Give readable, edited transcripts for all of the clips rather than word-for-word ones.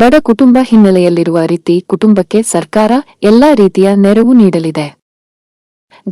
ಬಡ ಕುಟುಂಬ ಹಿನ್ನೆಲೆಯಲ್ಲಿರುವ ರೀತಿ ಕುಟುಂಬಕ್ಕೆ ಸರ್ಕಾರ ಎಲ್ಲಾ ರೀತಿಯ ನೆರವು ನೀಡಲಿದೆ.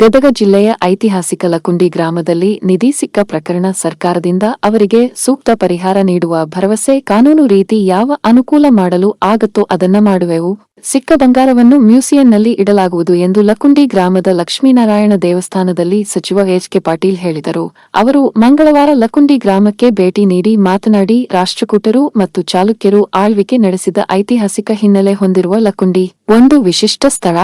ಗದಗ ಜಿಲ್ಲೆಯ ಐತಿಹಾಸಿಕ ಲಕುಂಡಿ ಗ್ರಾಮದಲ್ಲಿ ನಿಧಿ ಸಿಕ್ಕ ಪ್ರಕರಣ ಸರ್ಕಾರದಿಂದ ಅವರಿಗೆ ಸೂಕ್ತ ಪರಿಹಾರ ನೀಡುವ ಭರವಸೆ ಕಾನೂನು ರೀತಿ ಯಾವ ಅನುಕೂಲ ಮಾಡಲು ಆಗತ್ತೋ ಅದನ್ನ ಮಾಡುವೆವು. ಸಿಕ್ಕ ಬಂಗಾರವನ್ನು ಮ್ಯೂಸಿಯಂನಲ್ಲಿ ಇಡಲಾಗುವುದು ಎಂದು ಲಕುಂಡಿ ಗ್ರಾಮದ ಲಕ್ಷ್ಮೀನಾರಾಯಣ ದೇವಸ್ಥಾನದಲ್ಲಿ ಸಚಿವ ಎಚ್.ಕೆ. ಪಾಟೀಲ್ ಹೇಳಿದರು. ಅವರು ಮಂಗಳವಾರ ಲಕುಂಡಿ ಗ್ರಾಮಕ್ಕೆ ಭೇಟಿ ನೀಡಿ ಮಾತನಾಡಿ, ರಾಷ್ಟ್ರಕೂಟರು ಮತ್ತು ಚಾಲುಕ್ಯರು ಆಳ್ವಿಕೆ ನಡೆಸಿದ ಐತಿಹಾಸಿಕ ಹಿನ್ನೆಲೆ ಹೊಂದಿರುವ ಲಕುಂಡಿ ಒಂದು ವಿಶಿಷ್ಟ ಸ್ಥಳ.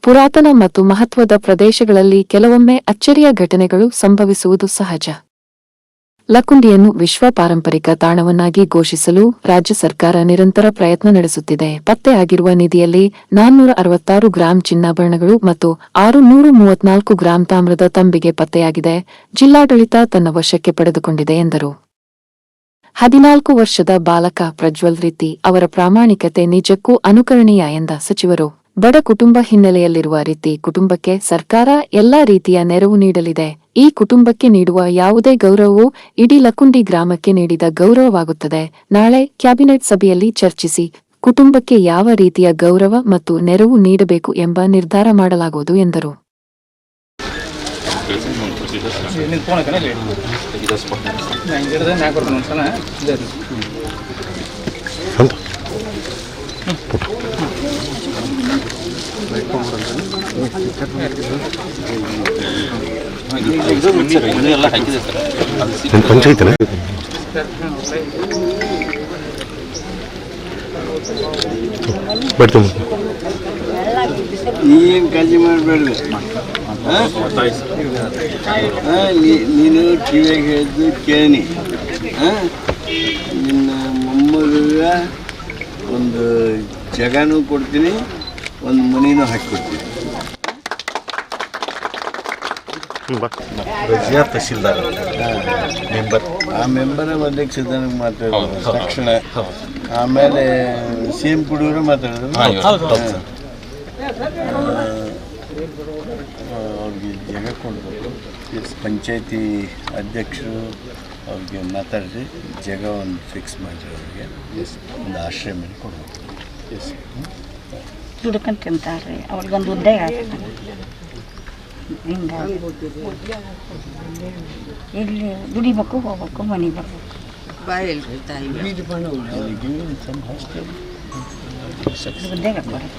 ಪುರಾತನ ಮತ್ತು ಮಹತ್ವದ ಪ್ರದೇಶಗಳಲ್ಲಿ ಕೆಲವೊಮ್ಮೆ ಅಚ್ಚರಿಯ ಘಟನೆಗಳು ಸಂಭವಿಸುವುದು ಸಹಜ. ಲಕುಂಡಿಯನ್ನು ವಿಶ್ವ ಪಾರಂಪರಿಕ ತಾಣವನ್ನಾಗಿ ಘೋಷಿಸಲು ರಾಜ್ಯ ಸರ್ಕಾರ ನಿರಂತರ ಪ್ರಯತ್ನ ನಡೆಸುತ್ತಿದೆ. ಪತ್ತೆಯಾಗಿರುವ ನಿಧಿಯಲ್ಲಿ 466 ಗ್ರಾಂ ಚಿನ್ನಾಭರಣಗಳು ಮತ್ತು 634 ಗ್ರಾಂ ತಾಮ್ರದ ತಂಬಿಗೆ ಪತ್ತೆಯಾಗಿದೆ. ಜಿಲ್ಲಾಡಳಿತ ತನ್ನ ವಶಕ್ಕೆ ಪಡೆದುಕೊಂಡಿದೆ ಎಂದರು. 14 ವರ್ಷದ ಬಾಲಕ ಪ್ರಜ್ವಲ್ ರೀತಿ ಅವರ ಪ್ರಾಮಾಣಿಕತೆ ನಿಜಕ್ಕೂ ಅನುಕರಣೀಯ ಎಂದ ಸಚಿವರು, ಬಡ ಕುಟುಂಬ ಹಿನ್ನೆಲೆಯಲ್ಲಿರುವ ರೀತಿ ಕುಟುಂಬಕ್ಕೆ ಸರ್ಕಾರ ಎಲ್ಲಾ ರೀತಿಯ ನೆರವು ನೀಡಲಿದೆ. ಈ ಕುಟುಂಬಕ್ಕೆ ನೀಡುವ ಯಾವುದೇ ಗೌರವವೂ ಇಡೀ ಲಕುಂಡಿ ಗ್ರಾಮಕ್ಕೆ ನೀಡಿದ ಗೌರವವಾಗುತ್ತದೆ. ನಾಳೆ ಕ್ಯಾಬಿನೆಟ್ ಸಭೆಯಲ್ಲಿ ಚರ್ಚಿಸಿ ಕುಟುಂಬಕ್ಕೆ ಯಾವ ರೀತಿಯ ಗೌರವ ಮತ್ತು ನೆರವು ನೀಡಬೇಕು ಎಂಬ ನಿರ್ಧಾರ ಮಾಡಲಾಗುವುದು ಎಂದರು. ಏನು ಕಾಳಜಿ ಮಾಡಬೇಡ್ರಿ. ನೀನು ಕಿವಿಯಾಗ ಹೇಳಿದ್ದು ಕೇಳಿ. ನಿನ್ನ ಮೊಮ್ಮಗ ಒಂದು ಜಾಗನೂ ಕೊಡ್ತೀನಿ, ಒಂದು ಮನೆನೂ ಹಾಕಿಕೊಡ್ತೀನಿ. ತಹಶೀಲ್ದಾರ್ ಮೆಂಬರ್, ಆ ಮೆಂಬರ್ ಅಧ್ಯಕ್ಷ ಮಾತಾಡೋದು ತಕ್ಷಣ. ಆಮೇಲೆ CM ಕುಡಿಯೋರು ಮಾತಾಡಿದ್ರು. ಅವ್ರಿಗೆ ಜಾಗ ಕೊಡಬೇಕು. ಪಂಚಾಯತಿ ಅಧ್ಯಕ್ಷರು ಅವ್ರಿಗೆ ಮಾತಾಡಿರಿ, ಜಾಗ ಒಂದು ಫಿಕ್ಸ್ ಮಾಡಿರಿ. ಅವ್ರಿಗೆ ಒಂದು ಆಶ್ರಯ ಮೇಲೆ ಕೊಡಬೇಕು. ದುಡ್ಕೊಂಡು ತಿಂತಾರೆ, ಅವ್ರಿಗೊಂದು ಉದ್ಯೋಗ ಆಗ್ತದೆ. ಹಿಂಗಾಗಿ ಇಲ್ಲಿ ದುಡಿಬೇಕು, ಹೋಗ್ಬೇಕು, ಮನೆಗೆ ಬರ್ಬೇಕು.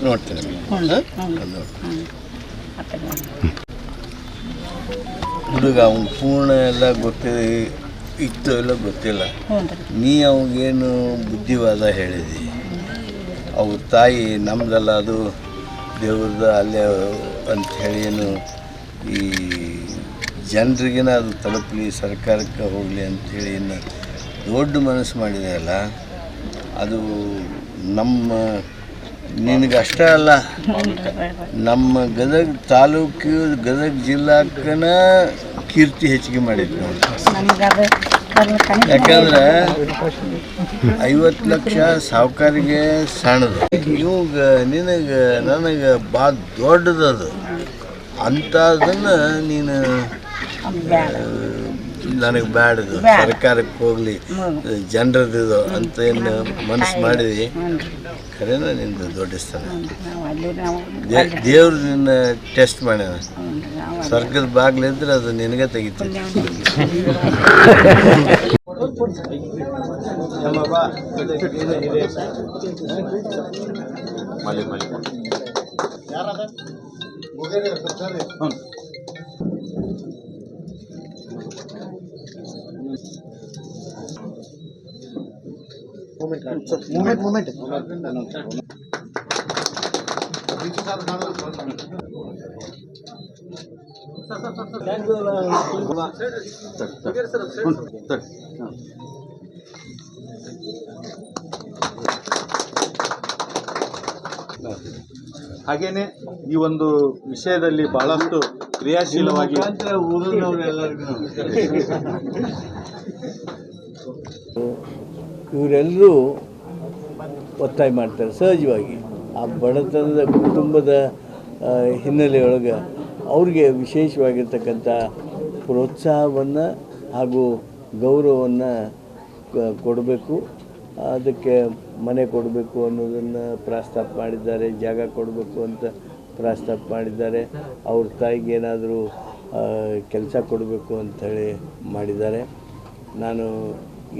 ನೋಡ್ತೀನಿ ಹುಡುಗ ಅವ್ನು ಪೂರ್ಣ ಎಲ್ಲ ಗೊತ್ತಿದೆ ಇತ್ತು, ಎಲ್ಲ ಗೊತ್ತಿಲ್ಲ. ನೀ ಅವಾಗೇನು ಬುದ್ಧಿವಾದ ಹೇಳಿದಿ. ಅವ್ರ ತಾಯಿ ನಮ್ದಲ್ಲ, ಅದು ದೇವ್ರದ ಅಲ್ಲೇ ಅಂಥೇಳಿ ಏನು ಈ ಜನರಿಗೇನ ಅದು ತಲುಪಲಿ, ಸರ್ಕಾರಕ್ಕೆ ಹೋಗಲಿ ಅಂಥೇಳಿ ಇನ್ನು ದೊಡ್ಡ ಮನಸ್ಸು ಮಾಡಿದೆ ಅಲ್ಲ, ಅದು ನಮ್ಮ ನಿನಗೆ ಅಷ್ಟೇ ಅಲ್ಲ, ನಮ್ಮ ಗದಗ ತಾಲೂಕು ಗದಗ ಜಿಲ್ಲಾಕ್ಕನ ಕೀರ್ತಿ ಹೆಚ್ಚಿಗೆ ಮಾಡಿದ್ವಿ ನೋಡಿ. ಯಾಕಂದ್ರೆ 50 ಲಕ್ಷ ಸಾವುಕಾರಿಗೆ ಸಣ್ಣದು, ಇವಾಗ ನಿನಗೆ ನನಗೆ ಭಾಳ ದೊಡ್ಡದದು. ಅಂಥದನ್ನು ನೀನು ನನಗೆ ಬ್ಯಾಡದು, ಸರ್ಕಾರಕ್ಕೆ ಹೋಗಲಿ, ಜನರದ್ದು ಅಂತ ಏನು ಮನಸ್ಸು ಮಾಡಿದ್ವಿ. ಖರೇನ ನಿಂದು ದೊಡ್ಡ ಸ್ಥಳ. ದೇವ್ರು ನಿನ್ನ ಟೆಸ್ಟ್ ಮಾಡ್ಯಾನ. ಸ್ವರ್ಗದ ಬಾಗ್ಲಿದ್ರೆ ಅದು ನಿನಗೆ ತೆಗಿತೈತಿ. ಹಾಗೇನೆ ಈ ಒಂದು ವಿಷಯದಲ್ಲಿ ಬಹಳಷ್ಟು ಕ್ರಿಯಾಶೀಲವಾಗಿ ಇವರೆಲ್ಲರೂ ಒತ್ತಾಯ ಮಾಡ್ತಾರೆ ಸಹಜವಾಗಿ. ಆ ಬಡತನದ ಕುಟುಂಬದ ಹಿನ್ನೆಲೆಯೊಳಗೆ ಅವ್ರಿಗೆ ವಿಶೇಷವಾಗಿರ್ತಕ್ಕಂಥ ಪ್ರೋತ್ಸಾಹವನ್ನು ಹಾಗೂ ಗೌರವವನ್ನು ಕೊಡಬೇಕು. ಅದಕ್ಕೆ ಮನೆ ಕೊಡಬೇಕು ಅನ್ನೋದನ್ನು ಪ್ರಸ್ತಾಪ ಮಾಡಿದ್ದಾರೆ, ಜಾಗ ಕೊಡಬೇಕು ಅಂತ ಪ್ರಸ್ತಾಪ ಮಾಡಿದ್ದಾರೆ, ಅವ್ರ ತಾಯಿಗೆ ಏನಾದರೂ ಕೆಲಸ ಕೊಡಬೇಕು ಅಂಥೇಳಿ ಮಾಡಿದ್ದಾರೆ. ನಾನು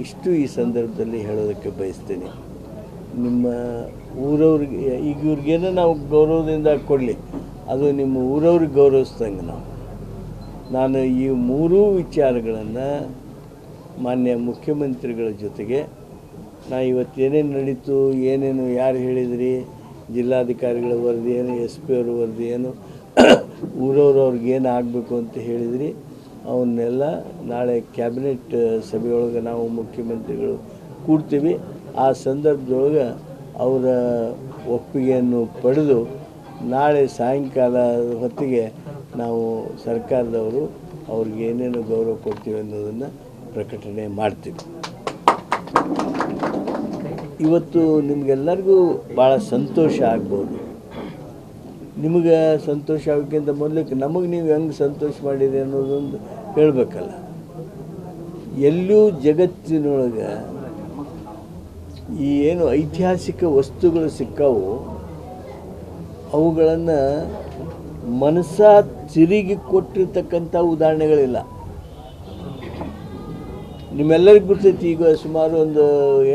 ಇಷ್ಟು ಈ ಸಂದರ್ಭದಲ್ಲಿ ಹೇಳೋದಕ್ಕೆ ಬಯಸ್ತೀನಿ. ನಿಮ್ಮ ಊರವ್ರಿಗೆ ಈಗ ಇವ್ರಿಗೇನೋ ನಾವು ಗೌರವದಿಂದ ಕೊಡಲಿ, ಅದು ನಿಮ್ಮ ಊರವ್ರಿಗೆ ಗೌರವಿಸ್ದಂಗೆ ನಾನು ಈ ಮೂರೂ ವಿಚಾರಗಳನ್ನು ಮಾನ್ಯ ಮುಖ್ಯಮಂತ್ರಿಗಳ ಜೊತೆಗೆ ನಾ ಇವತ್ತು ಏನೇನು ನಡೀತು, ಏನೇನು ಯಾರು ಹೇಳಿದ್ರಿ, ಜಿಲ್ಲಾಧಿಕಾರಿಗಳ ವರದಿ ಏನು, ಎಸ್ ಪಿ ಅವ್ರ ವರದಿ ಏನು, ಊರವ್ರಿಗೆ ಏನು ಆಗಬೇಕು ಅಂತ ಹೇಳಿದ್ರಿ, ಅವನ್ನೆಲ್ಲ ನಾಳೆ ಕ್ಯಾಬಿನೆಟ್ ಸಭೆಯೊಳಗೆ ನಾವು ಮುಖ್ಯಮಂತ್ರಿಗಳು ಕೂಡ್ತೀವಿ. ಆ ಸಂದರ್ಭದೊಳಗೆ ಅವರ ಒಪ್ಪಿಗೆಯನ್ನು ಪಡೆದು ನಾಳೆ ಸಾಯಂಕಾಲ ಹೊತ್ತಿಗೆ ನಾವು ಸರ್ಕಾರದವರು ಅವ್ರಿಗೆ ಏನೇನು ಗೌರವ ಕೊಡ್ತೀವಿ ಅನ್ನೋದನ್ನು ಪ್ರಕಟಣೆ ಮಾಡ್ತೀವಿ. ಇವತ್ತು ನಿಮಗೆಲ್ಲರಿಗೂ ಭಾಳ ಸಂತೋಷ ಆಗ್ಬೋದು. ನಿಮಗೆ ಸಂತೋಷ ಆಗೋಕ್ಕಿಂತ ಮೊದಲಕ್ಕೆ ನಮಗೆ ನೀವು ಹೆಂಗೆ ಸಂತೋಷ ಮಾಡಿರಿ ಅನ್ನೋದೊಂದು ಹೇಳಬೇಕಲ್ಲ. ಎಲ್ಲೂ ಜಗತ್ತಿನೊಳಗೆ ಈ ಏನು ಐತಿಹಾಸಿಕ ವಸ್ತುಗಳು ಸಿಕ್ಕಾವು, ಅವುಗಳನ್ನು ಮನಸ್ಸ ತಿರುಗಿ ಕೊಟ್ಟಿರ್ತಕ್ಕಂಥ ಉದಾಹರಣೆಗಳಿಲ್ಲ. ನಿಮ್ಮೆಲ್ಲರಿಗೂ ಗೊತ್ತೈತಿ, ಈಗ ಸುಮಾರು ಒಂದು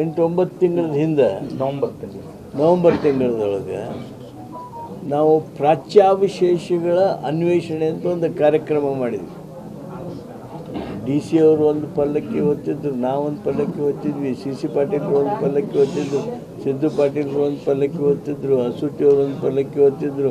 8-9 ತಿಂಗಳ ಹಿಂದೆ ನವಂಬರ್ ತಿಂಗಳದೊಳಗೆ ನಾವು ಪ್ರಾಚ್ಯಾವಿಶೇಷಗಳ ಅನ್ವೇಷಣೆ ಅಂತ ಒಂದು ಕಾರ್ಯಕ್ರಮ ಮಾಡಿದ್ವಿ. DC ಅವರು ಒಂದು ಪಲ್ಲಕ್ಕಿ ಹೊತ್ತಿದ್ರು, ನಾವೊಂದು ಪಲ್ಲಕ್ಕಿ ಹೊತ್ತಿದ್ವಿ, CC ಪಾಟೀಲ್ರು ಒಂದು ಪಲ್ಲಕ್ಕಿ ಹೊತ್ತಿದ್ರು, ಸಿದ್ದು ಪಾಟೀಲ್ರು ಒಂದು ಪಲ್ಲಕ್ಕಿ ಹೊತ್ತಿದ್ರು, ಹಸೂಟಿ ಅವರು ಒಂದು ಪಲ್ಲಕ್ಕಿ ಹೊತ್ತಿದ್ರು,